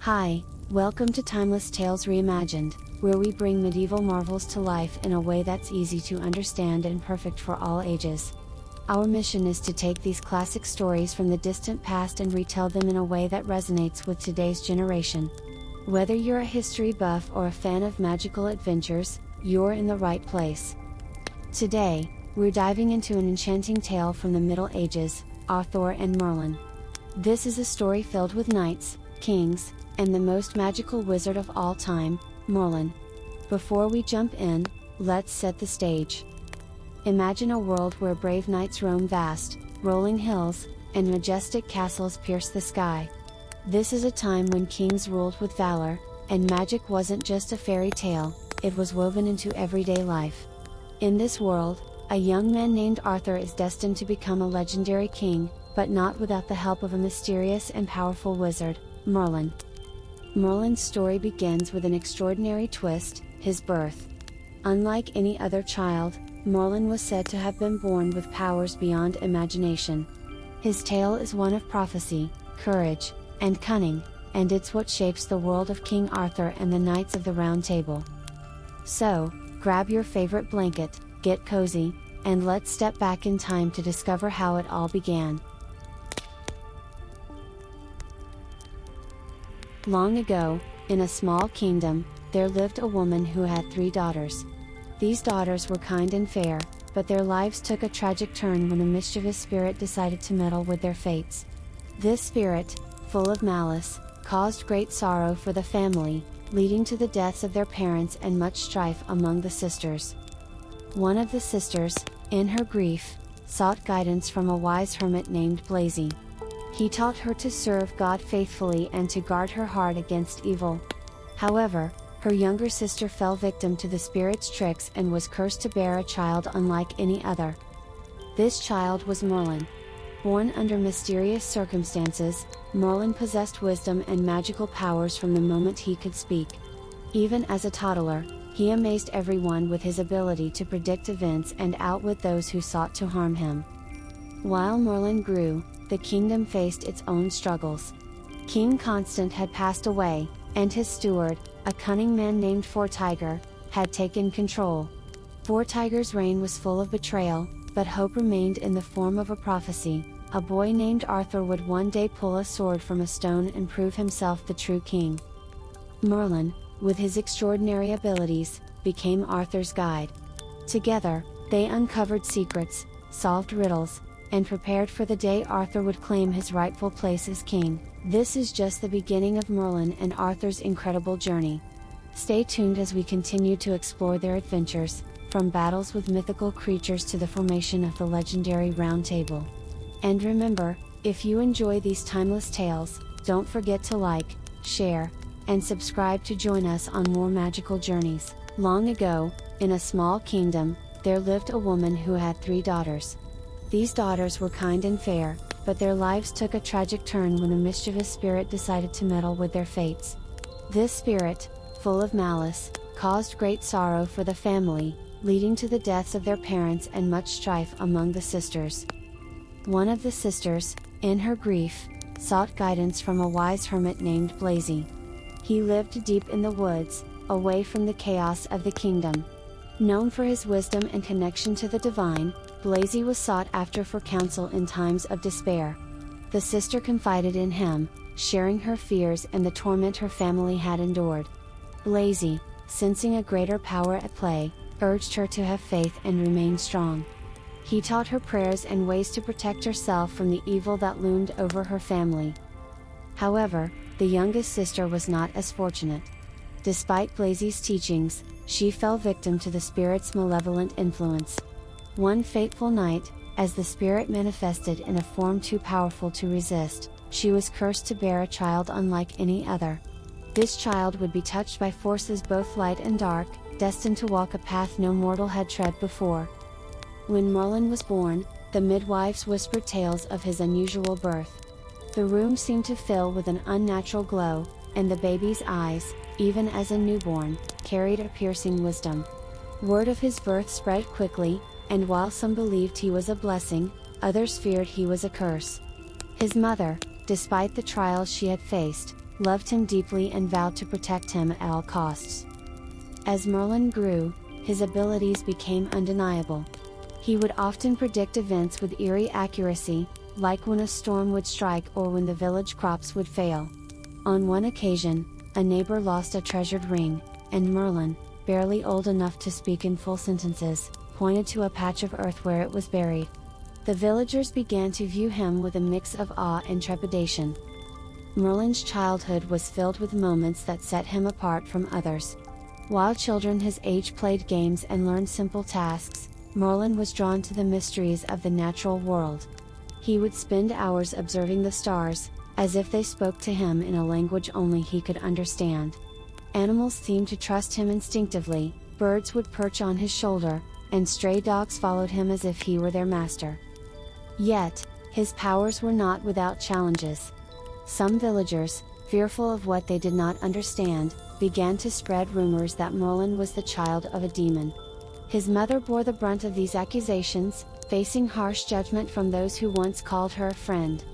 Hi, welcome to Timeless Tales Reimagined, where we bring medieval marvels to life in a way that's easy to understand and perfect for all ages. Our mission is to take these classic stories from the distant past and retell them in a way that resonates with today's generation. Whether you're a history buff or a fan of magical adventures, you're in the right place. Today, we're diving into an enchanting tale from the Middle Ages, Arthur and Merlin. This is a story filled with knights, kings, and the most magical wizard of all time, Merlin. Before we jump in, let's set the stage. Imagine a world where brave knights roam vast, rolling hills, and majestic castles pierce the sky. This is a time when kings ruled with valor, and magic wasn't just a fairy tale, it was woven into everyday life. In this world, a young man named Arthur is destined to become a legendary king, but not without the help of a mysterious and powerful wizard, Merlin. Merlin's story begins with an extraordinary twist, his birth. Unlike any other child, Merlin was said to have been born with powers beyond imagination. His tale is one of prophecy, courage, and cunning, and it's what shapes the world of King Arthur and the Knights of the Round Table. So, grab your favorite blanket, get cozy, and let's step back in time to discover how it all began. Long ago, in a small kingdom, there lived a woman who had 3 daughters. These daughters were kind and fair, but their lives took a tragic turn when a mischievous spirit decided to meddle with their fates. This spirit, full of malice, caused great sorrow for the family, leading to the deaths of their parents and much strife among the sisters. One of the sisters, in her grief, sought guidance from a wise hermit named Blazy. He taught her to serve God faithfully and to guard her heart against evil. However, her younger sister fell victim to the spirit's tricks and was cursed to bear a child unlike any other. This child was Merlin. Born under mysterious circumstances, Merlin possessed wisdom and magical powers from the moment he could speak. Even as a toddler, he amazed everyone with his ability to predict events and outwit those who sought to harm him. While Merlin grew, the kingdom faced its own struggles. King Constant had passed away, and his steward, a cunning man named Tiger, had taken control. Tiger's reign was full of betrayal, but hope remained in the form of a prophecy. A boy named Arthur would one day pull a sword from a stone and prove himself the true king. Merlin, with his extraordinary abilities, became Arthur's guide. Together, they uncovered secrets, solved riddles, and prepared for the day Arthur would claim his rightful place as king. This is just the beginning of Merlin and Arthur's incredible journey. Stay tuned as we continue to explore their adventures, from battles with mythical creatures to the formation of the legendary Round Table. And remember, if you enjoy these timeless tales, don't forget to like, share, and subscribe to join us on more magical journeys. Long ago, in a small kingdom, there lived a woman who had 3 daughters. These daughters were kind and fair, but their lives took a tragic turn when a mischievous spirit decided to meddle with their fates. This spirit, full of malice, caused great sorrow for the family, leading to the deaths of their parents and much strife among the sisters. One of the sisters, in her grief, sought guidance from a wise hermit named Blazy. He lived deep in the woods, away from the chaos of the kingdom. Known for his wisdom and connection to the divine, Blazy was sought after for counsel in times of despair. The sister confided in him, sharing her fears and the torment her family had endured. Blazy, sensing a greater power at play, urged her to have faith and remain strong. He taught her prayers and ways to protect herself from the evil that loomed over her family. However, the youngest sister was not as fortunate. Despite Blazy's teachings, she fell victim to the spirit's malevolent influence. One fateful night, as the spirit manifested in a form too powerful to resist, she was cursed to bear a child unlike any other. This child would be touched by forces both light and dark, destined to walk a path no mortal had tread before. When Merlin was born, the midwives whispered tales of his unusual birth. The room seemed to fill with an unnatural glow, and the baby's eyes, even as a newborn, carried a piercing wisdom. Word of his birth spread quickly, and while some believed he was a blessing, others feared he was a curse. His mother, despite the trials she had faced, loved him deeply and vowed to protect him at all costs. As Merlin grew, his abilities became undeniable. He would often predict events with eerie accuracy, like when a storm would strike or when the village crops would fail. On one occasion, a neighbor lost a treasured ring, and Merlin, barely old enough to speak in full sentences, pointed to a patch of earth where it was buried. The villagers began to view him with a mix of awe and trepidation. Merlin's childhood was filled with moments that set him apart from others. While children his age played games and learned simple tasks, Merlin was drawn to the mysteries of the natural world. He would spend hours observing the stars, as if they spoke to him in a language only he could understand. Animals seemed to trust him instinctively, birds would perch on his shoulder, and stray dogs followed him as if he were their master. Yet, his powers were not without challenges. Some villagers, fearful of what they did not understand, began to spread rumors that Merlin was the child of a demon. His mother bore the brunt of these accusations, facing harsh judgment from those who once called her a friend.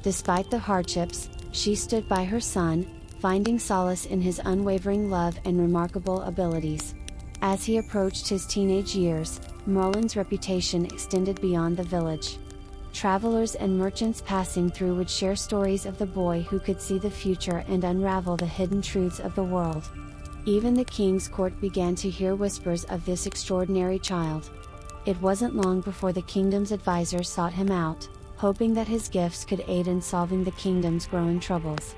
Despite the hardships, she stood by her son, finding solace in his unwavering love and remarkable abilities. As he approached his teenage years, Merlin's reputation extended beyond the village. Travelers and merchants passing through would share stories of the boy who could see the future and unravel the hidden truths of the world. Even the king's court began to hear whispers of this extraordinary child. It wasn't long before the kingdom's advisors sought him out, hoping that his gifts could aid in solving the kingdom's growing troubles.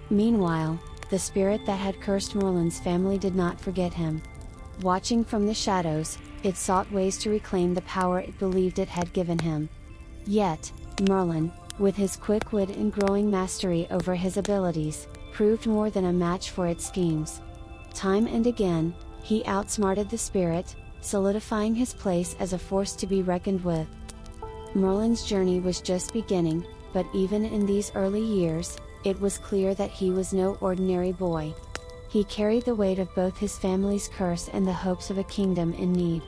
Meanwhile, the spirit that had cursed Merlin's family did not forget him. Watching from the shadows, it sought ways to reclaim the power it believed it had given him. Yet, Merlin, with his quick wit and growing mastery over his abilities, proved more than a match for its schemes. Time and again, he outsmarted the spirit, solidifying his place as a force to be reckoned with. Merlin's journey was just beginning, but even in these early years, it was clear that he was no ordinary boy. He carried the weight of both his family's curse and the hopes of a kingdom in need.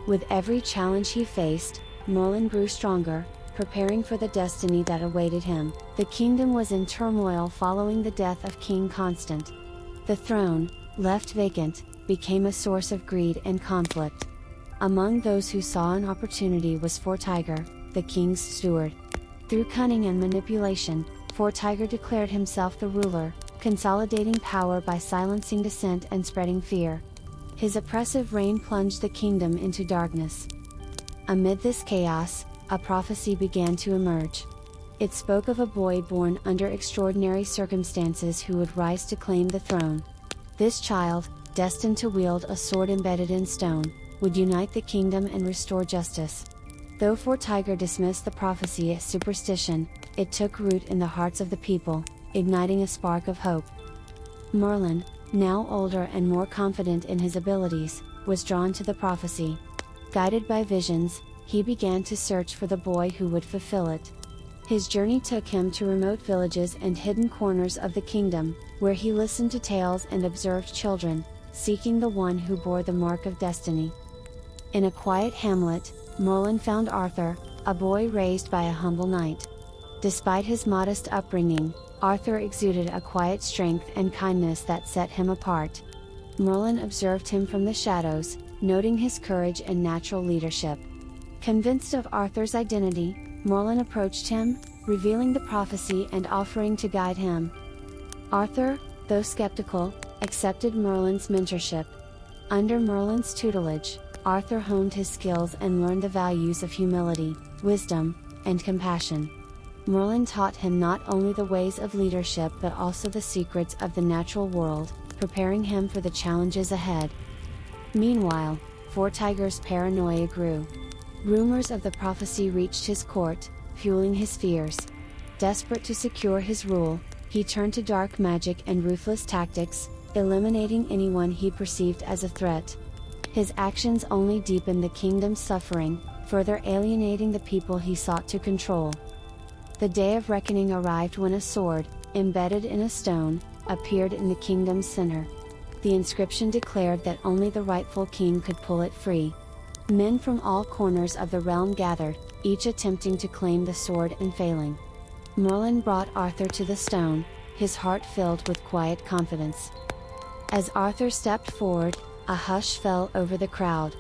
With every challenge he faced, Merlin grew stronger, preparing for the destiny that awaited him. The kingdom was in turmoil following the death of King Constant. The throne, left vacant, became a source of greed and conflict. Among those who saw an opportunity was Fortiger, the king's steward. Through cunning and manipulation, Fortiger declared himself the ruler, consolidating power by silencing dissent and spreading fear. His oppressive reign plunged the kingdom into darkness. Amid this chaos, a prophecy began to emerge. It spoke of a boy born under extraordinary circumstances who would rise to claim the throne. This child, destined to wield a sword embedded in stone, would unite the kingdom and restore justice. Though Fortiger dismissed the prophecy as superstition, it took root in the hearts of the people, igniting a spark of hope. Merlin, now older and more confident in his abilities, was drawn to the prophecy. Guided by visions, he began to search for the boy who would fulfill it. His journey took him to remote villages and hidden corners of the kingdom, where he listened to tales and observed children, seeking the one who bore the mark of destiny. In a quiet hamlet, Merlin found Arthur, a boy raised by a humble knight. Despite his modest upbringing, Arthur exuded a quiet strength and kindness that set him apart. Merlin observed him from the shadows, noting his courage and natural leadership. Convinced of Arthur's identity, Merlin approached him, revealing the prophecy and offering to guide him. Arthur, though skeptical, accepted Merlin's mentorship. Under Merlin's tutelage, Arthur honed his skills and learned the values of humility, wisdom, and compassion. Merlin taught him not only the ways of leadership but also the secrets of the natural world, preparing him for the challenges ahead. Meanwhile, Fortiger's paranoia grew. Rumors of the prophecy reached his court, fueling his fears. Desperate to secure his rule, he turned to dark magic and ruthless tactics, eliminating anyone he perceived as a threat. His actions only deepened the kingdom's suffering, further alienating the people he sought to control. The day of reckoning arrived when a sword, embedded in a stone, appeared in the kingdom's center. The inscription declared that only the rightful king could pull it free. Men from all corners of the realm gathered, each attempting to claim the sword and failing. Merlin brought Arthur to the stone, his heart filled with quiet confidence. As Arthur stepped forward, a hush fell over the crowd.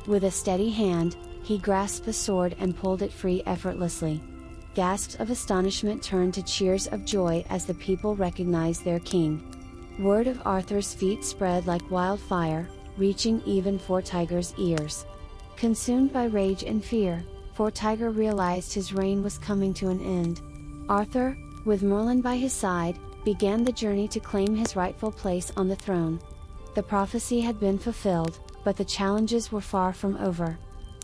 With a steady hand, he grasped the sword and pulled it free effortlessly. Gasps of astonishment turned to cheers of joy as the people recognized their king. Word of Arthur's feat spread like wildfire, reaching even Fortiger's ears. Consumed by rage and fear, Fortiger realized his reign was coming to an end. Arthur, with Merlin by his side, began the journey to claim his rightful place on the throne. The prophecy had been fulfilled, but the challenges were far from over.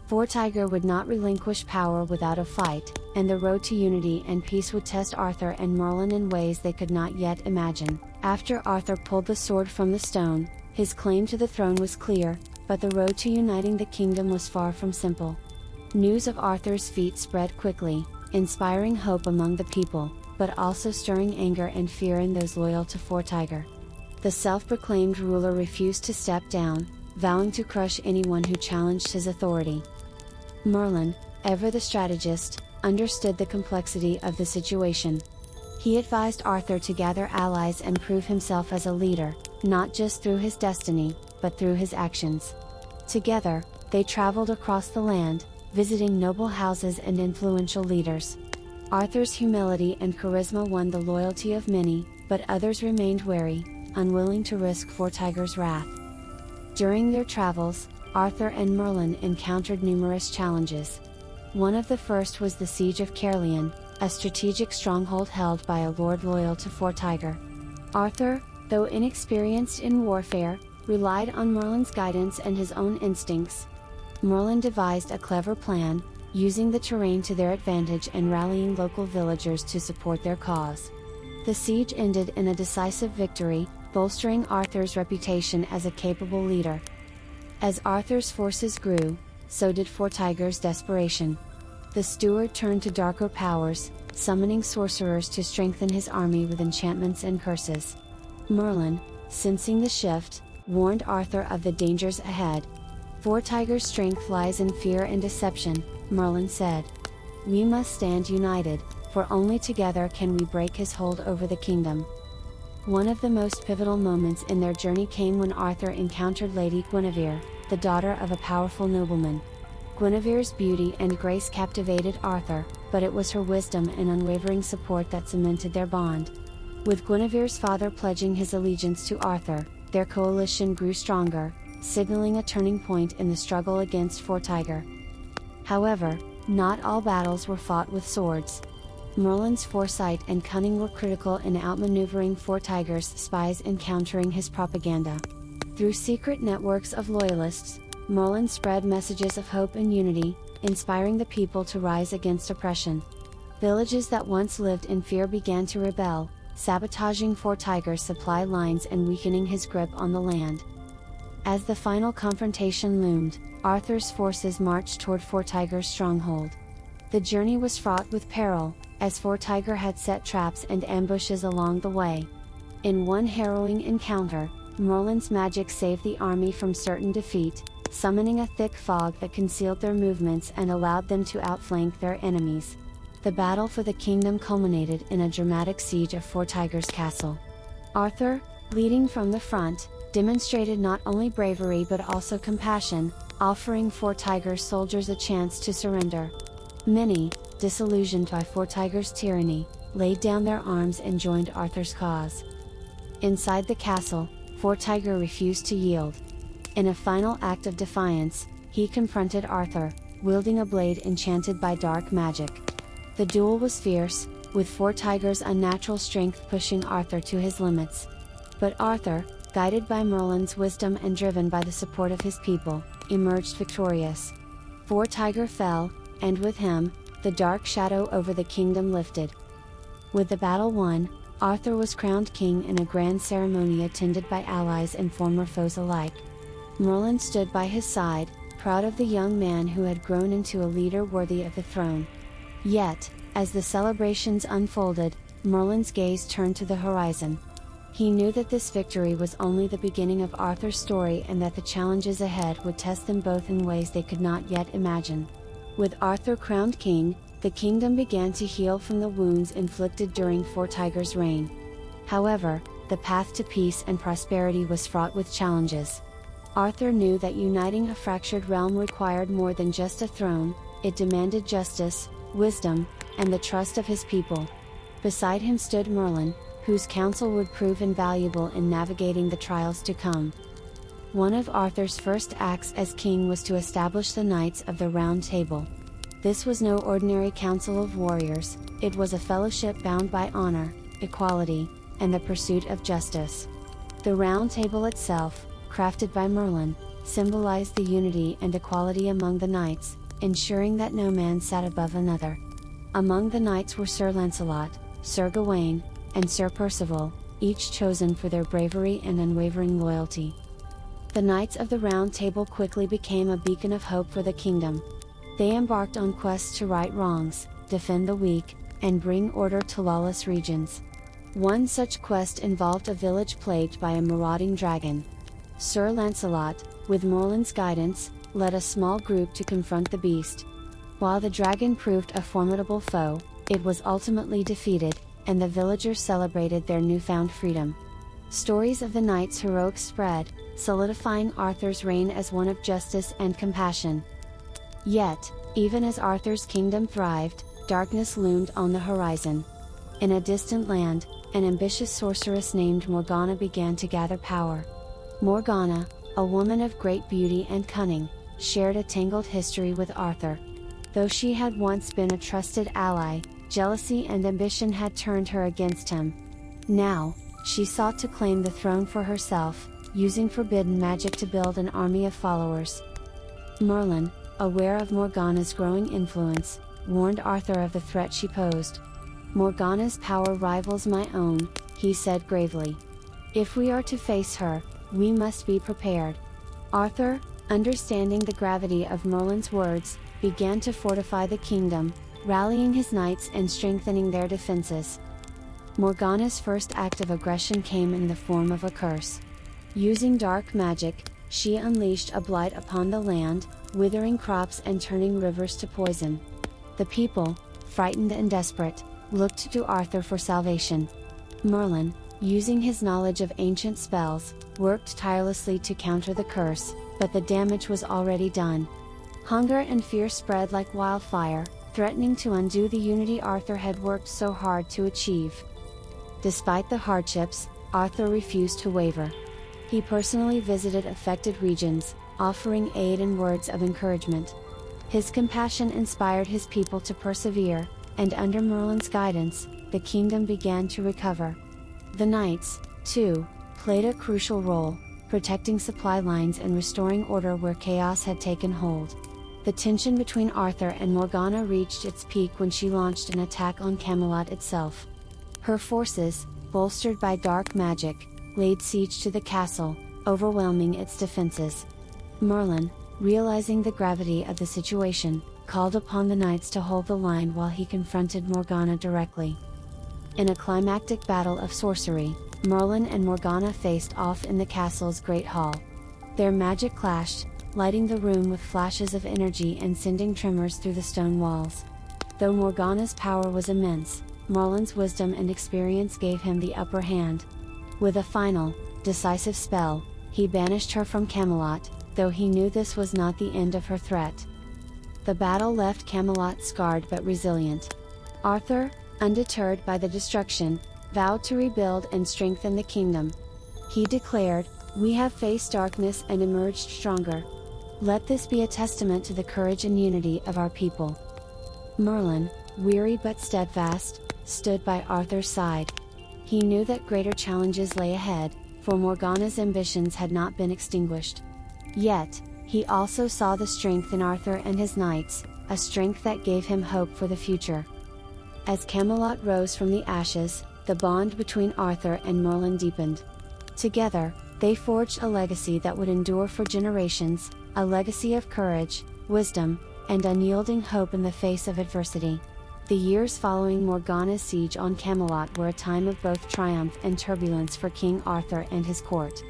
Fortiger would not relinquish power without a fight, and the road to unity and peace would test Arthur and Merlin in ways they could not yet imagine. After Arthur pulled the sword from the stone, his claim to the throne was clear, but the road to uniting the kingdom was far from simple. News of Arthur's feat spread quickly, inspiring hope among the people, but also stirring anger and fear in those loyal to Fortiger. The self-proclaimed ruler refused to step down, vowing to crush anyone who challenged his authority. Merlin, ever the strategist, understood the complexity of the situation. He advised Arthur to gather allies and prove himself as a leader, not just through his destiny, but through his actions. Together, they traveled across the land, visiting noble houses and influential leaders. Arthur's humility and charisma won the loyalty of many, but others remained wary, unwilling to risk Fortiger's wrath. During their travels, Arthur and Merlin encountered numerous challenges. One of the first was the Siege of Camlann, a strategic stronghold held by a lord loyal to Fortiger. Arthur, though inexperienced in warfare, relied on Merlin's guidance and his own instincts. Merlin devised a clever plan, using the terrain to their advantage and rallying local villagers to support their cause. The siege ended in a decisive victory, bolstering Arthur's reputation as a capable leader. As Arthur's forces grew, so did Fortiger's desperation. The steward turned to darker powers, summoning sorcerers to strengthen his army with enchantments and curses. Merlin, sensing the shift, warned Arthur of the dangers ahead. Fortiger's strength lies in fear and deception, Merlin said. We must stand united, for only together can we break his hold over the kingdom. One of the most pivotal moments in their journey came when Arthur encountered Lady Guinevere, the daughter of a powerful nobleman. Guinevere's beauty and grace captivated Arthur, but it was her wisdom and unwavering support that cemented their bond. With Guinevere's father pledging his allegiance to Arthur, their coalition grew stronger, signaling a turning point in the struggle against Fortiger. However, not all battles were fought with swords. Merlin's foresight and cunning were critical in outmaneuvering Fortiger's spies and countering his propaganda. Through secret networks of loyalists, Merlin spread messages of hope and unity, inspiring the people to rise against oppression. Villages that once lived in fear began to rebel, sabotaging Fortiger's supply lines and weakening his grip on the land. As the final confrontation loomed, Arthur's forces marched toward Fortiger's stronghold. The journey was fraught with peril, as Fortiger had set traps and ambushes along the way. In one harrowing encounter, Merlin's magic saved the army from certain defeat, summoning a thick fog that concealed their movements and allowed them to outflank their enemies. The battle for the kingdom culminated in a dramatic siege of Fortiger's castle. Arthur, leading from the front, demonstrated not only bravery but also compassion, offering Fortiger's soldiers a chance to surrender. Many, disillusioned by Fortiger's tyranny, laid down their arms and joined Arthur's cause. Inside the castle, Fortiger refused to yield. In a final act of defiance, he confronted Arthur, wielding a blade enchanted by dark magic. The duel was fierce, with Fortiger's unnatural strength pushing Arthur to his limits. But Arthur, guided by Merlin's wisdom and driven by the support of his people, emerged victorious. Fortiger fell, and with him, the dark shadow over the kingdom lifted. With the battle won, Arthur was crowned king in a grand ceremony attended by allies and former foes alike. Merlin stood by his side, proud of the young man who had grown into a leader worthy of the throne. Yet, as the celebrations unfolded, Merlin's gaze turned to the horizon. He knew that this victory was only the beginning of Arthur's story and that the challenges ahead would test them both in ways they could not yet imagine. With Arthur crowned king, the kingdom began to heal from the wounds inflicted during Fortiger's reign. However, the path to peace and prosperity was fraught with challenges. Arthur knew that uniting a fractured realm required more than just a throne, it demanded justice, wisdom, and the trust of his people. Beside him stood Merlin, whose counsel would prove invaluable in navigating the trials to come. One of Arthur's first acts as king was to establish the Knights of the Round Table. This was no ordinary council of warriors, it was a fellowship bound by honor, equality, and the pursuit of justice. The Round Table itself, crafted by Merlin, symbolized the unity and equality among the knights, ensuring that no man sat above another. Among the knights were Sir Lancelot, Sir Gawain, and Sir Percival, each chosen for their bravery and unwavering loyalty. The Knights of the Round Table quickly became a beacon of hope for the kingdom. They embarked on quests to right wrongs, defend the weak, and bring order to lawless regions. One such quest involved a village plagued by a marauding dragon. Sir Lancelot, with Merlin's guidance, led a small group to confront the beast. While the dragon proved a formidable foe, it was ultimately defeated, and the villagers celebrated their newfound freedom. Stories of the knights' heroics spread, solidifying Arthur's reign as one of justice and compassion. Yet, even as Arthur's kingdom thrived, darkness loomed on the horizon. In a distant land, an ambitious sorceress named Morgana began to gather power. Morgana, a woman of great beauty and cunning, shared a tangled history with Arthur. Though she had once been a trusted ally, jealousy and ambition had turned her against him. Now, she sought to claim the throne for herself, using forbidden magic to build an army of followers. Merlin, aware of Morgana's growing influence, warned Arthur of the threat she posed. "Morgana's power rivals my own," he said gravely. "If we are to face her, we must be prepared." Arthur, understanding the gravity of Merlin's words, began to fortify the kingdom, rallying his knights and strengthening their defenses. Morgana's first act of aggression came in the form of a curse. Using dark magic, she unleashed a blight upon the land, withering crops and turning rivers to poison. The people, frightened and desperate, looked to Arthur for salvation. Merlin, using his knowledge of ancient spells, worked tirelessly to counter the curse, but the damage was already done. Hunger and fear spread like wildfire, threatening to undo the unity Arthur had worked so hard to achieve. Despite the hardships, Arthur refused to waver. He personally visited affected regions, offering aid and words of encouragement. His compassion inspired his people to persevere, and under Merlin's guidance, the kingdom began to recover. The knights, too, played a crucial role, protecting supply lines and restoring order where chaos had taken hold. The tension between Arthur and Morgana reached its peak when she launched an attack on Camelot itself. Her forces, bolstered by dark magic, laid siege to the castle, overwhelming its defenses. Merlin, realizing the gravity of the situation, called upon the knights to hold the line while he confronted Morgana directly. In a climactic battle of sorcery, Merlin and Morgana faced off in the castle's great hall. Their magic clashed, lighting the room with flashes of energy and sending tremors through the stone walls. Though Morgana's power was immense, Merlin's wisdom and experience gave him the upper hand. With a final, decisive spell, he banished her from Camelot, though he knew this was not the end of her threat. The battle left Camelot scarred but resilient. Arthur, undeterred by the destruction, vowed to rebuild and strengthen the kingdom. He declared, "We have faced darkness and emerged stronger. Let this be a testament to the courage and unity of our people." Merlin, weary but steadfast, stood by Arthur's side. He knew that greater challenges lay ahead, for Morgana's ambitions had not been extinguished. Yet, he also saw the strength in Arthur and his knights, a strength that gave him hope for the future. As Camelot rose from the ashes, the bond between Arthur and Merlin deepened. Together, they forged a legacy that would endure for generations, a legacy of courage, wisdom, and unyielding hope in the face of adversity. The years following Morgana's siege on Camelot were a time of both triumph and turbulence for King Arthur and his court.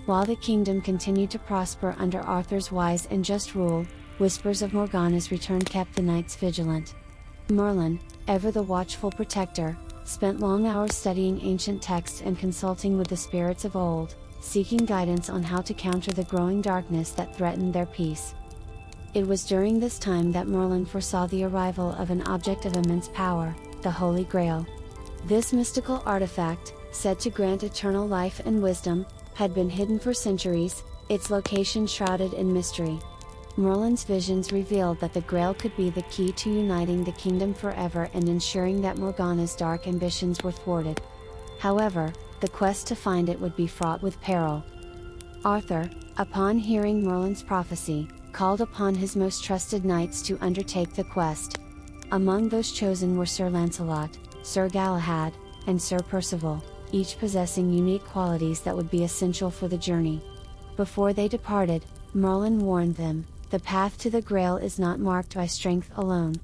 While the kingdom continued to prosper under Arthur's wise and just rule, whispers of Morgana's return kept the knights vigilant. Merlin, ever the watchful protector, spent long hours studying ancient texts and consulting with the spirits of old, seeking guidance on how to counter the growing darkness that threatened their peace. It was during this time that Merlin foresaw the arrival of an object of immense power, the Holy Grail. This mystical artifact, said to grant eternal life and wisdom, had been hidden for centuries, its location shrouded in mystery. Merlin's visions revealed that the Grail could be the key to uniting the kingdom forever and ensuring that Morgana's dark ambitions were thwarted. However, the quest to find it would be fraught with peril. Arthur, upon hearing Merlin's prophecy, called upon his most trusted knights to undertake the quest. Among those chosen were Sir Lancelot, Sir Galahad, and Sir Percival, each possessing unique qualities that would be essential for the journey. Before they departed, Merlin warned them, "The path to the Grail is not marked by strength alone.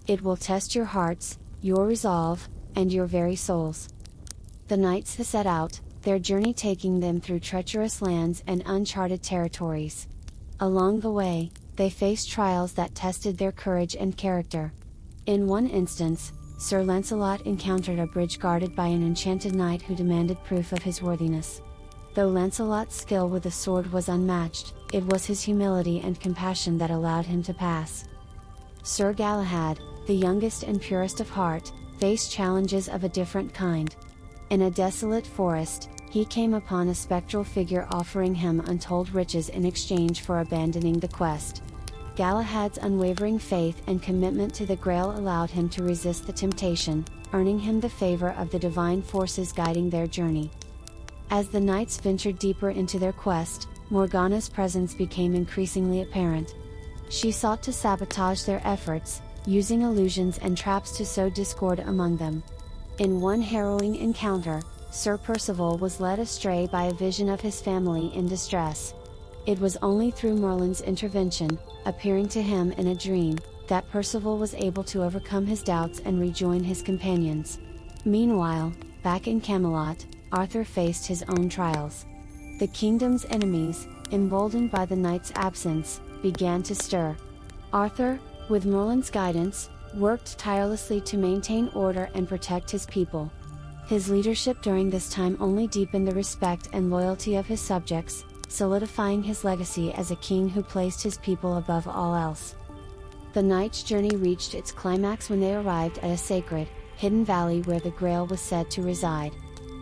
It will test your hearts, your resolve, and your very souls." The knights set out, their journey taking them through treacherous lands and uncharted territories. Along the way, they faced trials that tested their courage and character. In one instance, Sir Lancelot encountered a bridge guarded by an enchanted knight who demanded proof of his worthiness. Though Lancelot's skill with the sword was unmatched, it was his humility and compassion that allowed him to pass. Sir Galahad, the youngest and purest of heart, faced challenges of a different kind. In a desolate forest, he came upon a spectral figure offering him untold riches in exchange for abandoning the quest. Galahad's unwavering faith and commitment to the Grail allowed him to resist the temptation, earning him the favor of the divine forces guiding their journey. As the knights ventured deeper into their quest, Morgana's presence became increasingly apparent. She sought to sabotage their efforts, using illusions and traps to sow discord among them. In one harrowing encounter, Sir Percival was led astray by a vision of his family in distress. It was only through Merlin's intervention, appearing to him in a dream, that Percival was able to overcome his doubts and rejoin his companions. Meanwhile, back in Camelot, Arthur faced his own trials. The kingdom's enemies, emboldened by the knight's absence, began to stir. Arthur, with Merlin's guidance, worked tirelessly to maintain order and protect his people. His leadership during this time only deepened the respect and loyalty of his subjects, solidifying his legacy as a king who placed his people above all else. The knight's journey reached its climax when they arrived at a sacred, hidden valley where the Grail was said to reside.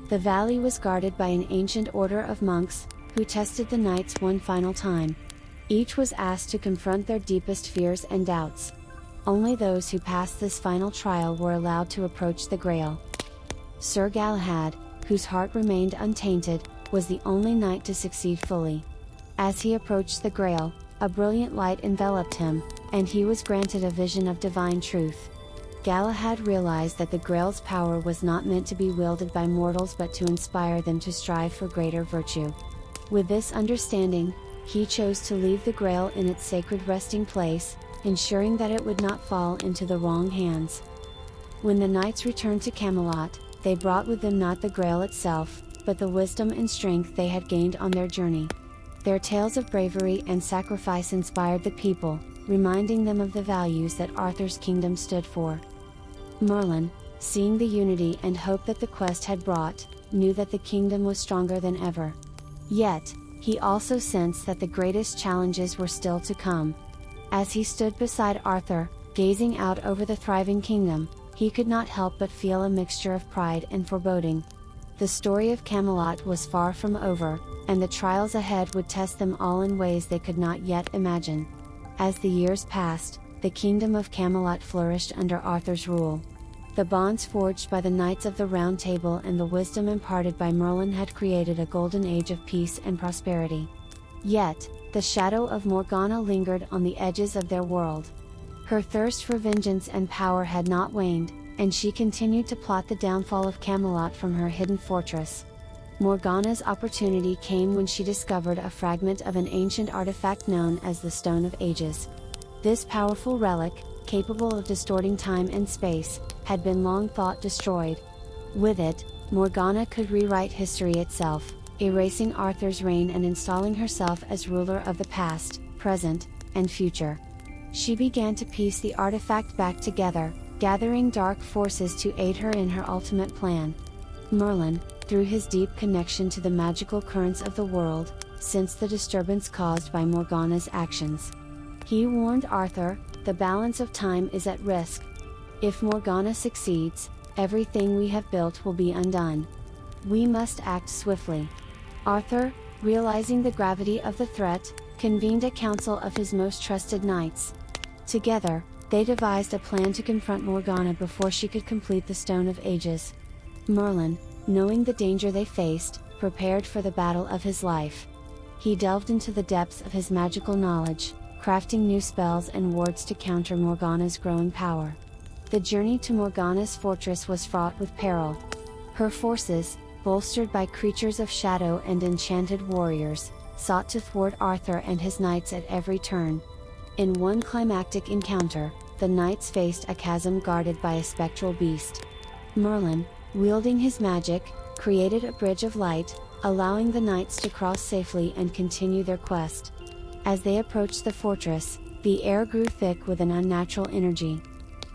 The valley was guarded by an ancient order of monks, who tested the knights one final time. Each was asked to confront their deepest fears and doubts. Only those who passed this final trial were allowed to approach the Grail. Sir Galahad, whose heart remained untainted, was the only knight to succeed fully. As he approached the Grail, a brilliant light enveloped him, and he was granted a vision of divine truth. Galahad realized that the Grail's power was not meant to be wielded by mortals but to inspire them to strive for greater virtue. With this understanding, he chose to leave the Grail in its sacred resting place, ensuring that it would not fall into the wrong hands. When the knights returned to Camelot, they brought with them not the Grail itself, but the wisdom and strength they had gained on their journey. Their tales of bravery and sacrifice inspired the people, reminding them of the values that Arthur's kingdom stood for. Merlin, seeing the unity and hope that the quest had brought, knew that the kingdom was stronger than ever. Yet, he also sensed that the greatest challenges were still to come. As he stood beside Arthur, gazing out over the thriving kingdom, he could not help but feel a mixture of pride and foreboding. The story of Camelot was far from over, and the trials ahead would test them all in ways they could not yet imagine. As the years passed, the kingdom of Camelot flourished under Arthur's rule. The bonds forged by the Knights of the Round Table and the wisdom imparted by Merlin had created a golden age of peace and prosperity. Yet, the shadow of Morgana lingered on the edges of their world. Her thirst for vengeance and power had not waned, and she continued to plot the downfall of Camelot from her hidden fortress. Morgana's opportunity came when she discovered a fragment of an ancient artifact known as the Stone of Ages. This powerful relic, capable of distorting time and space, had been long thought destroyed. With it, Morgana could rewrite history itself, erasing Arthur's reign and installing herself as ruler of the past, present, and future. She began to piece the artifact back together, gathering dark forces to aid her in her ultimate plan. Merlin, through his deep connection to the magical currents of the world, sensed the disturbance caused by Morgana's actions. He warned Arthur, the balance of time is at risk. If Morgana succeeds, everything we have built will be undone. We must act swiftly. Arthur, realizing the gravity of the threat, convened a council of his most trusted knights. Together, they devised a plan to confront Morgana before she could complete the Stone of Ages. Merlin, knowing the danger they faced, prepared for the battle of his life. He delved into the depths of his magical knowledge, crafting new spells and wards to counter Morgana's growing power. The journey to Morgana's fortress was fraught with peril. Her forces, bolstered by creatures of shadow and enchanted warriors, sought to thwart Arthur and his knights at every turn. In one climactic encounter, the knights faced a chasm guarded by a spectral beast. Merlin, wielding his magic, created a bridge of light, allowing the knights to cross safely and continue their quest. As they approached the fortress, the air grew thick with an unnatural energy.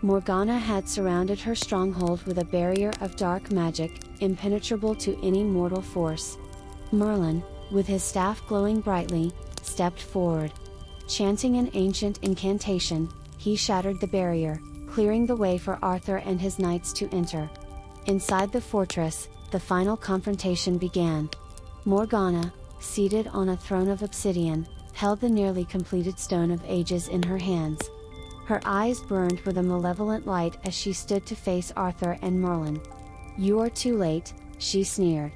Morgana had surrounded her stronghold with a barrier of dark magic, impenetrable to any mortal force. Merlin, with his staff glowing brightly, stepped forward. Chanting an ancient incantation, he shattered the barrier, clearing the way for Arthur and his knights to enter. Inside the fortress, the final confrontation began. Morgana, seated on a throne of obsidian, held the nearly completed Stone of Ages in her hands. Her eyes burned with a malevolent light as she stood to face Arthur and Merlin. "You are too late," she sneered.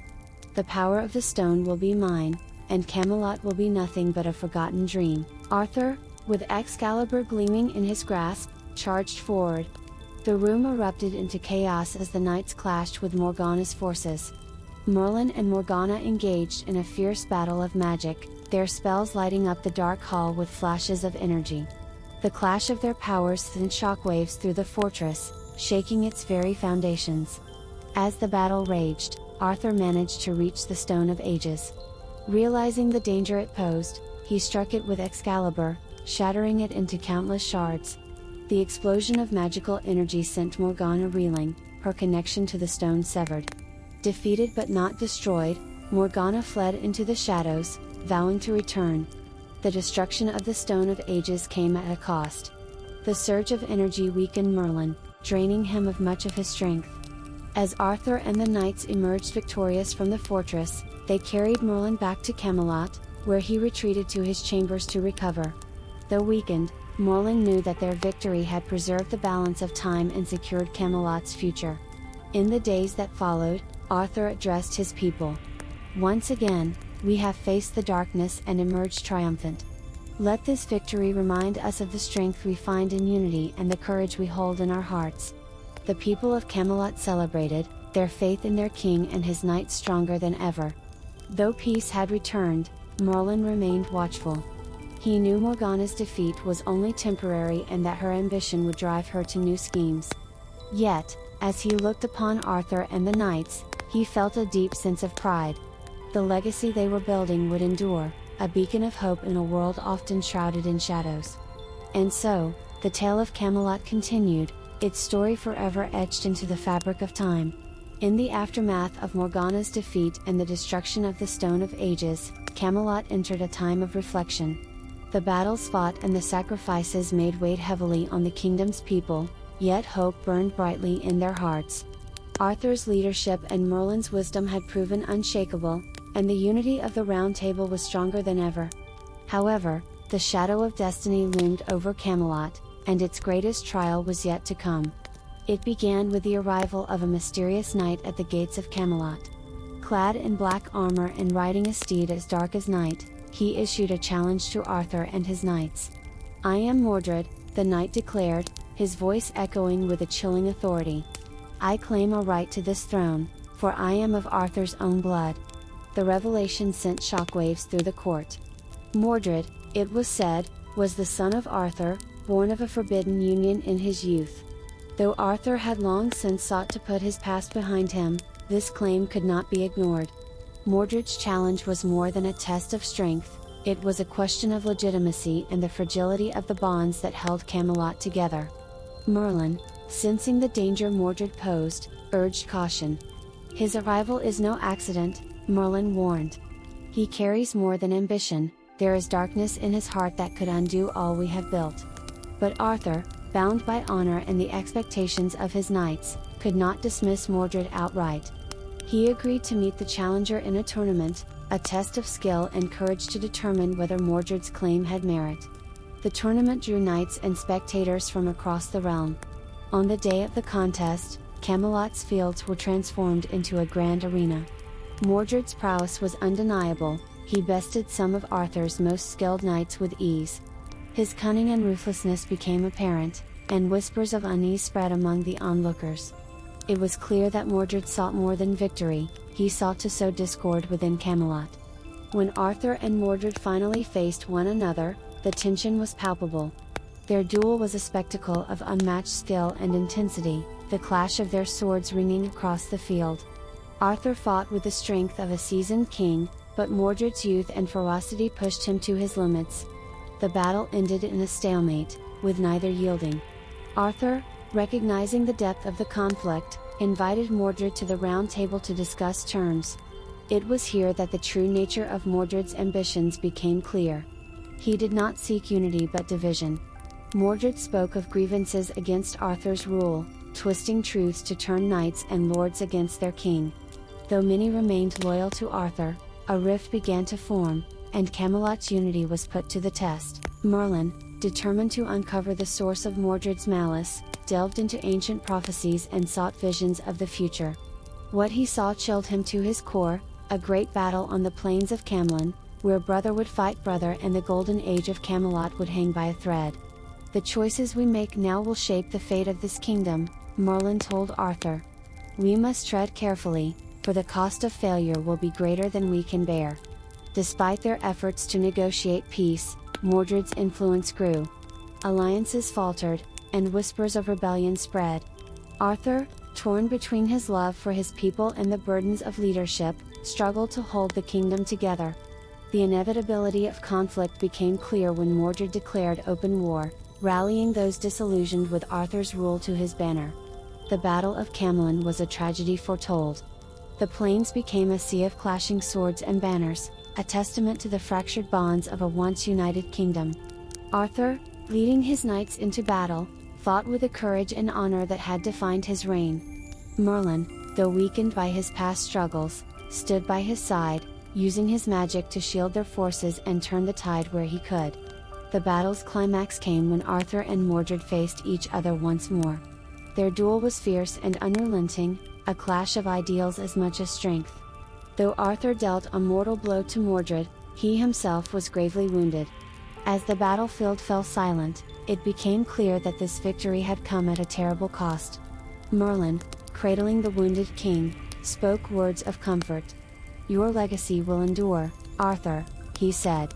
"The power of the stone will be mine, and Camelot will be nothing but a forgotten dream." Arthur, with Excalibur gleaming in his grasp, charged forward. The room erupted into chaos as the knights clashed with Morgana's forces. Merlin and Morgana engaged in a fierce battle of magic, their spells lighting up the dark hall with flashes of energy. The clash of their powers sent shockwaves through the fortress, shaking its very foundations. As the battle raged, Arthur managed to reach the Stone of Ages. Realizing the danger it posed, he struck it with Excalibur, shattering it into countless shards. The explosion of magical energy sent Morgana reeling, her connection to the stone severed. Defeated but not destroyed, Morgana fled into the shadows, vowing to return. The destruction of the Stone of Ages came at a cost. The surge of energy weakened Merlin, draining him of much of his strength. As Arthur and the knights emerged victorious from the fortress, they carried Merlin back to Camelot, where he retreated to his chambers to recover. Though weakened, Merlin knew that their victory had preserved the balance of time and secured Camelot's future. In the days that followed, Arthur addressed his people. "Once again, we have faced the darkness and emerged triumphant. Let this victory remind us of the strength we find in unity and the courage we hold in our hearts." The people of Camelot celebrated, their faith in their king and his knights stronger than ever. Though peace had returned, Merlin remained watchful. He knew Morgana's defeat was only temporary and that her ambition would drive her to new schemes. Yet, as he looked upon Arthur and the knights, he felt a deep sense of pride. The legacy they were building would endure, a beacon of hope in a world often shrouded in shadows. And so, the tale of Camelot continued, its story forever etched into the fabric of time. In the aftermath of Morgana's defeat and the destruction of the Stone of Ages, Camelot entered a time of reflection. The battles fought and the sacrifices made weighed heavily on the kingdom's people, yet hope burned brightly in their hearts. Arthur's leadership and Merlin's wisdom had proven unshakable, and the unity of the Round Table was stronger than ever. However, the shadow of destiny loomed over Camelot, and its greatest trial was yet to come. It began with the arrival of a mysterious knight at the gates of Camelot. Clad in black armor and riding a steed as dark as night, he issued a challenge to Arthur and his knights. "I am Mordred," the knight declared, his voice echoing with a chilling authority. "I claim a right to this throne, for I am of Arthur's own blood." The revelation sent shockwaves through the court. Mordred, it was said, was the son of Arthur, born of a forbidden union in his youth. Though Arthur had long since sought to put his past behind him, this claim could not be ignored. Mordred's challenge was more than a test of strength, it was a question of legitimacy and the fragility of the bonds that held Camelot together. Merlin, Sensing the danger Mordred posed, urged caution. His arrival is no accident, Merlin warned. He carries more than ambition, there is darkness in his heart that could undo all we have built. But Arthur, bound by honor and the expectations of his knights, could not dismiss Mordred outright. He agreed to meet the challenger in a tournament, a test of skill and courage to determine whether Mordred's claim had merit. The tournament drew knights and spectators from across the realm. On the day of the contest, Camelot's fields were transformed into a grand arena. Mordred's prowess was undeniable, he bested some of Arthur's most skilled knights with ease. His cunning and ruthlessness became apparent, and whispers of unease spread among the onlookers. It was clear that Mordred sought more than victory, he sought to sow discord within Camelot. When Arthur and Mordred finally faced one another, the tension was palpable. Their duel was a spectacle of unmatched skill and intensity, the clash of their swords ringing across the field. Arthur fought with the strength of a seasoned king, but Mordred's youth and ferocity pushed him to his limits. The battle ended in a stalemate, with neither yielding. Arthur, recognizing the depth of the conflict, invited Mordred to the round table to discuss terms. It was here that the true nature of Mordred's ambitions became clear. He did not seek unity but division. Mordred spoke of grievances against Arthur's rule, twisting truths to turn knights and lords against their king. Though many remained loyal to Arthur, a rift began to form, and Camelot's unity was put to the test. Merlin, determined to uncover the source of Mordred's malice, delved into ancient prophecies and sought visions of the future. What he saw chilled him to his core, a great battle on the plains of Camlann, where brother would fight brother and the golden age of Camelot would hang by a thread. The choices we make now will shape the fate of this kingdom, Merlin told Arthur. We must tread carefully, for the cost of failure will be greater than we can bear. Despite their efforts to negotiate peace, Mordred's influence grew. Alliances faltered, and whispers of rebellion spread. Arthur, torn between his love for his people and the burdens of leadership, struggled to hold the kingdom together. The inevitability of conflict became clear when Mordred declared open war, rallying those disillusioned with Arthur's rule to his banner. The Battle of Camlann was a tragedy foretold. The plains became a sea of clashing swords and banners, a testament to the fractured bonds of a once united kingdom. Arthur, leading his knights into battle, fought with the courage and honor that had defined his reign. Merlin, though weakened by his past struggles, stood by his side, using his magic to shield their forces and turn the tide where he could. The battle's climax came when Arthur and Mordred faced each other once more. Their duel was fierce and unrelenting, a clash of ideals as much as strength. Though Arthur dealt a mortal blow to Mordred, he himself was gravely wounded. As the battlefield fell silent, it became clear that this victory had come at a terrible cost. Merlin, cradling the wounded king, spoke words of comfort. Your legacy will endure, Arthur, he said.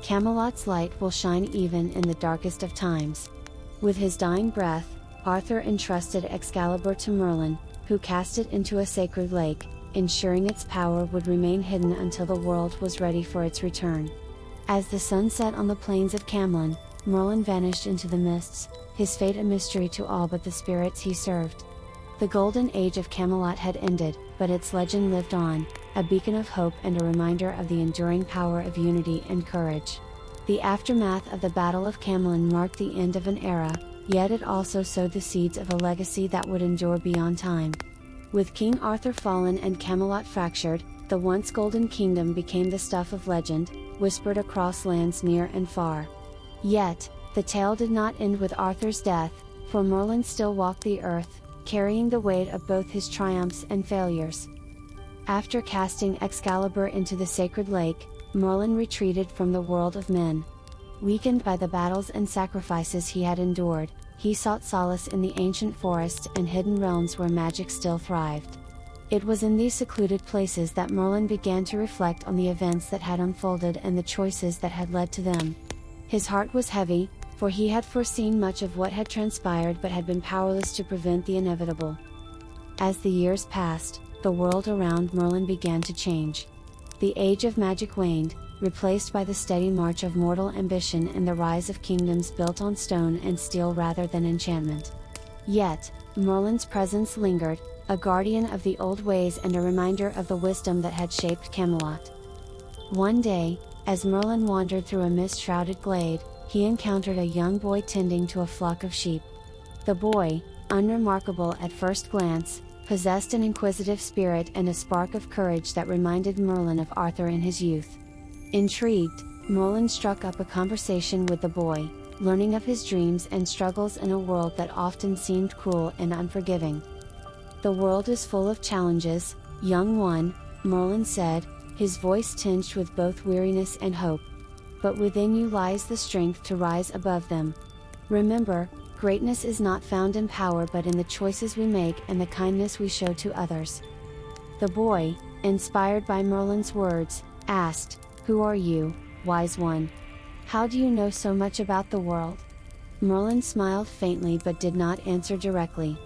Camelot's light will shine even in the darkest of times. With his dying breath, Arthur entrusted Excalibur to Merlin, who cast it into a sacred lake, ensuring its power would remain hidden until the world was ready for its return. As the sun set on the plains of Camlann, Merlin vanished into the mists, his fate a mystery to all but the spirits he served. The golden age of Camelot had ended, but its legend lived on, a beacon of hope and a reminder of the enduring power of unity and courage. The aftermath of the Battle of Camlann marked the end of an era, yet it also sowed the seeds of a legacy that would endure beyond time. With King Arthur fallen and Camelot fractured, the once golden kingdom became the stuff of legend, whispered across lands near and far. Yet, the tale did not end with Arthur's death, for Merlin still walked the earth, carrying the weight of both his triumphs and failures. After casting Excalibur into the sacred lake, Merlin retreated from the world of men. Weakened by the battles and sacrifices he had endured, he sought solace in the ancient forests and hidden realms where magic still thrived. It was in these secluded places that Merlin began to reflect on the events that had unfolded and the choices that had led to them. His heart was heavy, for he had foreseen much of what had transpired but had been powerless to prevent the inevitable. As the years passed, the world around Merlin began to change. The age of magic waned, replaced by the steady march of mortal ambition and the rise of kingdoms built on stone and steel rather than enchantment. Yet, Merlin's presence lingered, a guardian of the old ways and a reminder of the wisdom that had shaped Camelot. One day, as Merlin wandered through a mist-shrouded glade, he encountered a young boy tending to a flock of sheep. The boy, unremarkable at first glance, possessed an inquisitive spirit and a spark of courage that reminded Merlin of Arthur in his youth. Intrigued, Merlin struck up a conversation with the boy, learning of his dreams and struggles in a world that often seemed cruel and unforgiving. "The world is full of challenges, young one," Merlin said, his voice tinged with both weariness and hope. "But within you lies the strength to rise above them. Remember, greatness is not found in power but in the choices we make and the kindness we show to others." The boy, inspired by Merlin's words, asked, "Who are you, wise one? How do you know so much about the world?" Merlin smiled faintly but did not answer directly.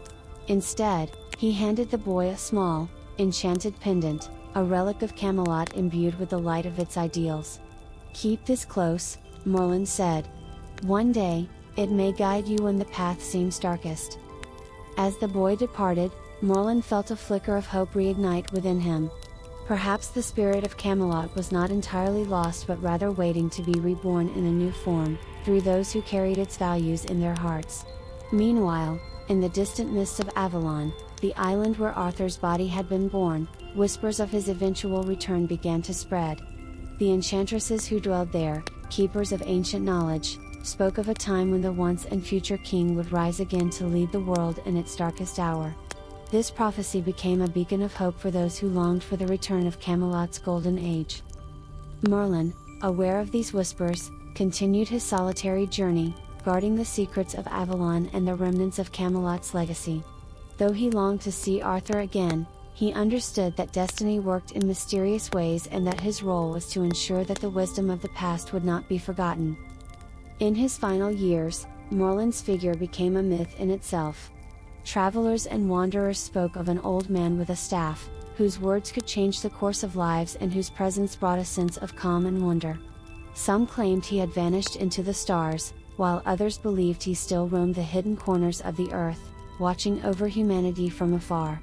Instead, he handed the boy a small, enchanted pendant, a relic of Camelot imbued with the light of its ideals. "Keep this close," Merlin said. "One day, it may guide you when the path seems darkest." As the boy departed, Merlin felt a flicker of hope reignite within him. Perhaps the spirit of Camelot was not entirely lost but rather waiting to be reborn in a new form, through those who carried its values in their hearts. Meanwhile, in the distant mists of Avalon, the island where Arthur's body had been born, whispers of his eventual return began to spread. The enchantresses who dwelled there, keepers of ancient knowledge, spoke of a time when the once and future king would rise again to lead the world in its darkest hour. This prophecy became a beacon of hope for those who longed for the return of Camelot's golden age. Merlin, aware of these whispers, continued his solitary journey, guarding the secrets of Avalon and the remnants of Camelot's legacy. Though he longed to see Arthur again, he understood that destiny worked in mysterious ways and that his role was to ensure that the wisdom of the past would not be forgotten. In his final years, Merlin's figure became a myth in itself. Travelers and wanderers spoke of an old man with a staff, whose words could change the course of lives and whose presence brought a sense of calm and wonder. Some claimed he had vanished into the stars, while others believed he still roamed the hidden corners of the earth, watching over humanity from afar.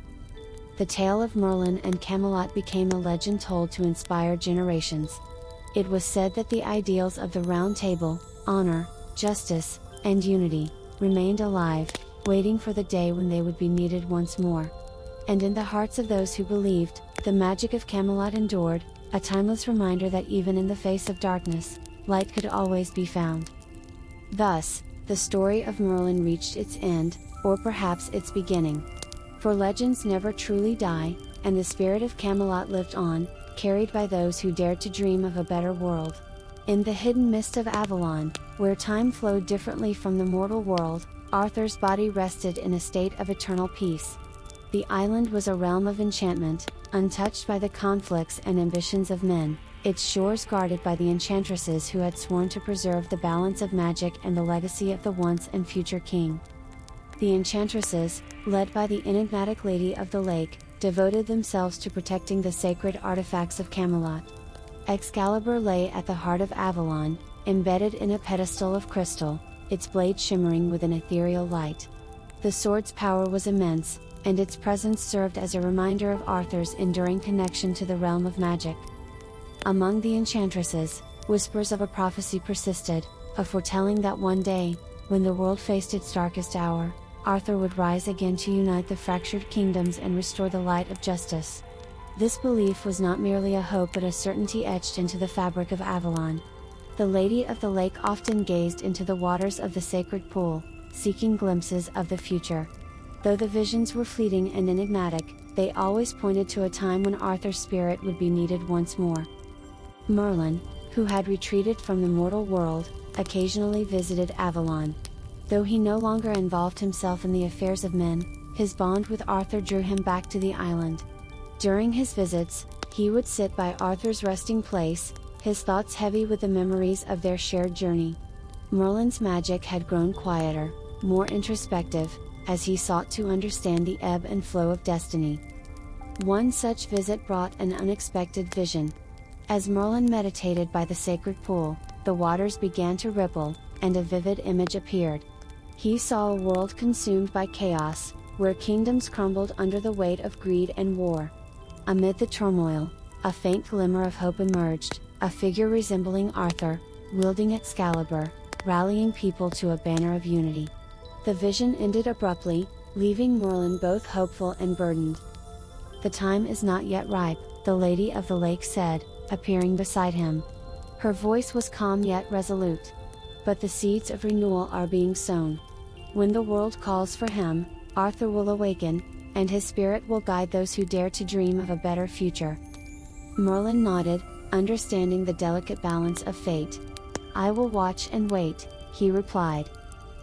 The tale of Merlin and Camelot became a legend told to inspire generations. It was said that the ideals of the Round Table, honor, justice, and unity, remained alive, waiting for the day when they would be needed once more. And in the hearts of those who believed, the magic of Camelot endured, a timeless reminder that even in the face of darkness, light could always be found. Thus, the story of Merlin reached its end, or perhaps its beginning. For legends never truly die, and the spirit of Camelot lived on, carried by those who dared to dream of a better world. In the hidden mist of Avalon, where time flowed differently from the mortal world, Arthur's body rested in a state of eternal peace. The island was a realm of enchantment, untouched by the conflicts and ambitions of men, its shores guarded by the enchantresses who had sworn to preserve the balance of magic and the legacy of the once and future king. The enchantresses, led by the enigmatic Lady of the Lake, devoted themselves to protecting the sacred artifacts of Camelot. Excalibur lay at the heart of Avalon, embedded in a pedestal of crystal, its blade shimmering with an ethereal light. The sword's power was immense, and its presence served as a reminder of Arthur's enduring connection to the realm of magic. Among the enchantresses, whispers of a prophecy persisted, a foretelling that one day, when the world faced its darkest hour, Arthur would rise again to unite the fractured kingdoms and restore the light of justice. This belief was not merely a hope but a certainty etched into the fabric of Avalon. The Lady of the Lake often gazed into the waters of the sacred pool, seeking glimpses of the future. Though the visions were fleeting and enigmatic, they always pointed to a time when Arthur's spirit would be needed once more. Merlin, who had retreated from the mortal world, occasionally visited Avalon. Though he no longer involved himself in the affairs of men, his bond with Arthur drew him back to the island. During his visits, he would sit by Arthur's resting place, his thoughts heavy with the memories of their shared journey. Merlin's magic had grown quieter, more introspective, as he sought to understand the ebb and flow of destiny. One such visit brought an unexpected vision. As Merlin meditated by the sacred pool, the waters began to ripple, and a vivid image appeared. He saw a world consumed by chaos, where kingdoms crumbled under the weight of greed and war. Amid the turmoil, a faint glimmer of hope emerged, a figure resembling Arthur, wielding Excalibur, rallying people to a banner of unity. The vision ended abruptly, leaving Merlin both hopeful and burdened. "The time is not yet ripe," the Lady of the Lake said, appearing beside him. Her voice was calm yet resolute. "But the seeds of renewal are being sown. When the world calls for him, Arthur will awaken, and his spirit will guide those who dare to dream of a better future." Merlin nodded, understanding the delicate balance of fate. "I will watch and wait," he replied.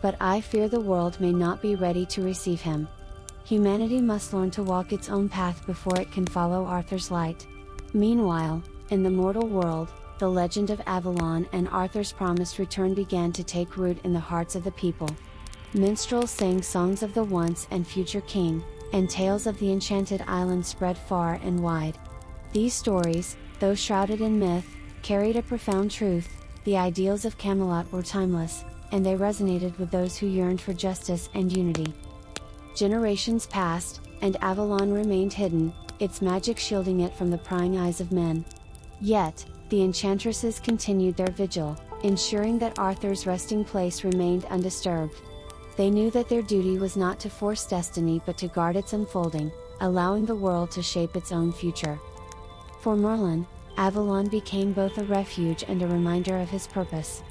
"But I fear the world may not be ready to receive him. Humanity must learn to walk its own path before it can follow Arthur's light." Meanwhile, in the mortal world, the legend of Avalon and Arthur's promised return began to take root in the hearts of the people. Minstrels sang songs of the once and future king, and tales of the enchanted island spread far and wide. These stories, though shrouded in myth, carried a profound truth. The ideals of Camelot were timeless, and they resonated with those who yearned for justice and unity. Generations passed, and Avalon remained hidden, its magic shielding it from the prying eyes of men. Yet, the enchantresses continued their vigil, ensuring that Arthur's resting place remained undisturbed. They knew that their duty was not to force destiny but to guard its unfolding, allowing the world to shape its own future. For Merlin, Avalon became both a refuge and a reminder of his purpose.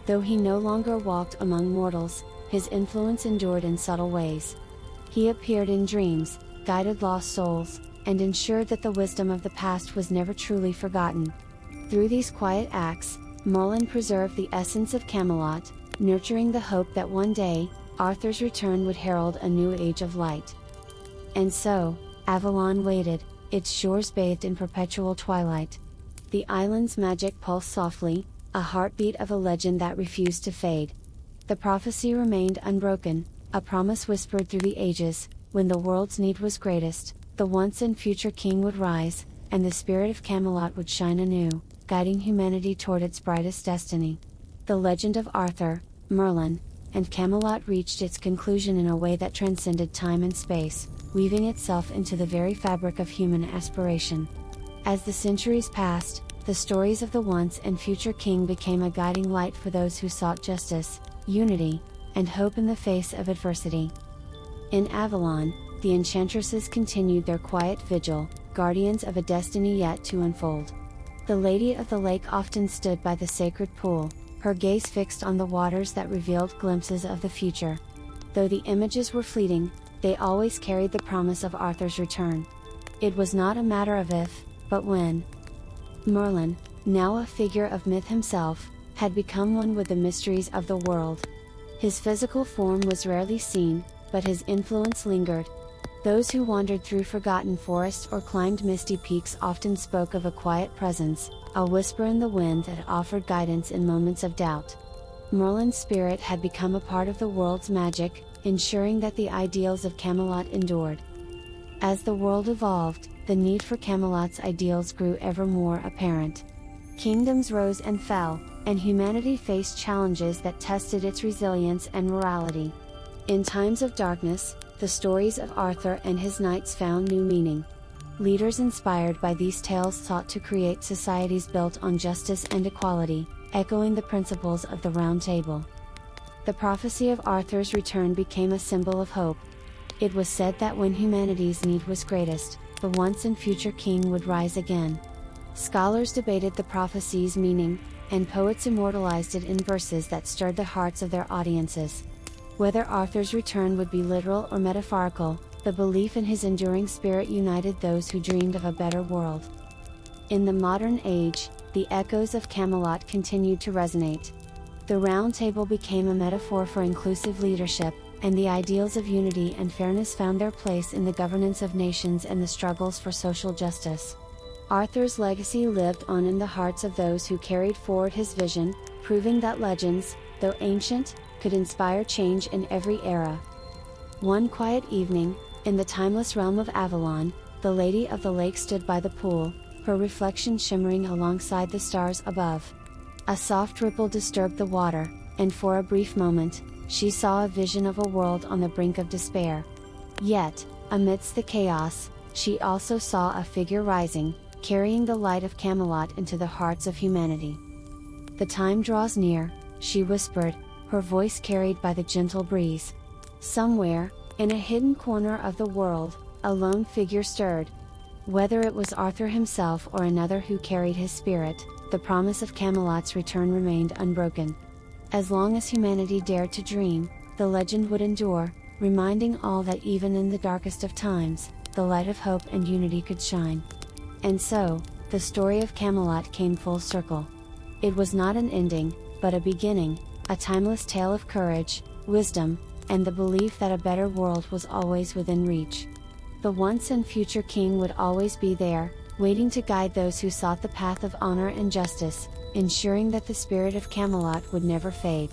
Though he no longer walked among mortals, his influence endured in subtle ways. He appeared in dreams, guided lost souls, and ensured that the wisdom of the past was never truly forgotten. Through these quiet acts, Merlin preserved the essence of Camelot, nurturing the hope that one day, Arthur's return would herald a new age of light. And so, Avalon waited, its shores bathed in perpetual twilight. The island's magic pulsed softly, a heartbeat of a legend that refused to fade. The prophecy remained unbroken, a promise whispered through the ages: when the world's need was greatest, the once and future king would rise, and the spirit of Camelot would shine anew, guiding humanity toward its brightest destiny. The legend of Arthur, Merlin, and Camelot reached its conclusion in a way that transcended time and space, weaving itself into the very fabric of human aspiration. As the centuries passed, the stories of the once and future king became a guiding light for those who sought justice, unity, and hope in the face of adversity. In Avalon, the enchantresses continued their quiet vigil, guardians of a destiny yet to unfold. The Lady of the Lake often stood by the sacred pool, her gaze fixed on the waters that revealed glimpses of the future. Though the images were fleeting, they always carried the promise of Arthur's return. It was not a matter of if, but when. Merlin, now a figure of myth himself, had become one with the mysteries of the world. His physical form was rarely seen, but his influence lingered. Those who wandered through forgotten forests or climbed misty peaks often spoke of a quiet presence, a whisper in the wind that offered guidance in moments of doubt. Merlin's spirit had become a part of the world's magic, ensuring that the ideals of Camelot endured. As the world evolved, the need for Camelot's ideals grew ever more apparent. Kingdoms rose and fell, and humanity faced challenges that tested its resilience and morality. In times of darkness, the stories of Arthur and his knights found new meaning. Leaders inspired by these tales sought to create societies built on justice and equality, echoing the principles of the Round Table. The prophecy of Arthur's return became a symbol of hope. It was said that when humanity's need was greatest, the once and future king would rise again. Scholars debated the prophecy's meaning, and poets immortalized it in verses that stirred the hearts of their audiences. Whether Arthur's return would be literal or metaphorical, the belief in his enduring spirit united those who dreamed of a better world. In the modern age, the echoes of Camelot continued to resonate. The Round Table became a metaphor for inclusive leadership, and the ideals of unity and fairness found their place in the governance of nations and the struggles for social justice. Arthur's legacy lived on in the hearts of those who carried forward his vision, proving that legends, though ancient, could inspire change in every era. One quiet evening, in the timeless realm of Avalon, the Lady of the Lake stood by the pool, her reflection shimmering alongside the stars above. A soft ripple disturbed the water, and for a brief moment, she saw a vision of a world on the brink of despair. Yet, amidst the chaos, she also saw a figure rising, carrying the light of Camelot into the hearts of humanity. "The time draws near," she whispered, her voice carried by the gentle breeze. Somewhere, in a hidden corner of the world, a lone figure stirred. Whether it was Arthur himself or another who carried his spirit, the promise of Camelot's return remained unbroken. As long as humanity dared to dream, the legend would endure, reminding all that even in the darkest of times, the light of hope and unity could shine. And so, the story of Camelot came full circle. It was not an ending, but a beginning, a timeless tale of courage, wisdom, and the belief that a better world was always within reach. The once and future king would always be there, waiting to guide those who sought the path of honor and justice, ensuring that the spirit of Camelot would never fade.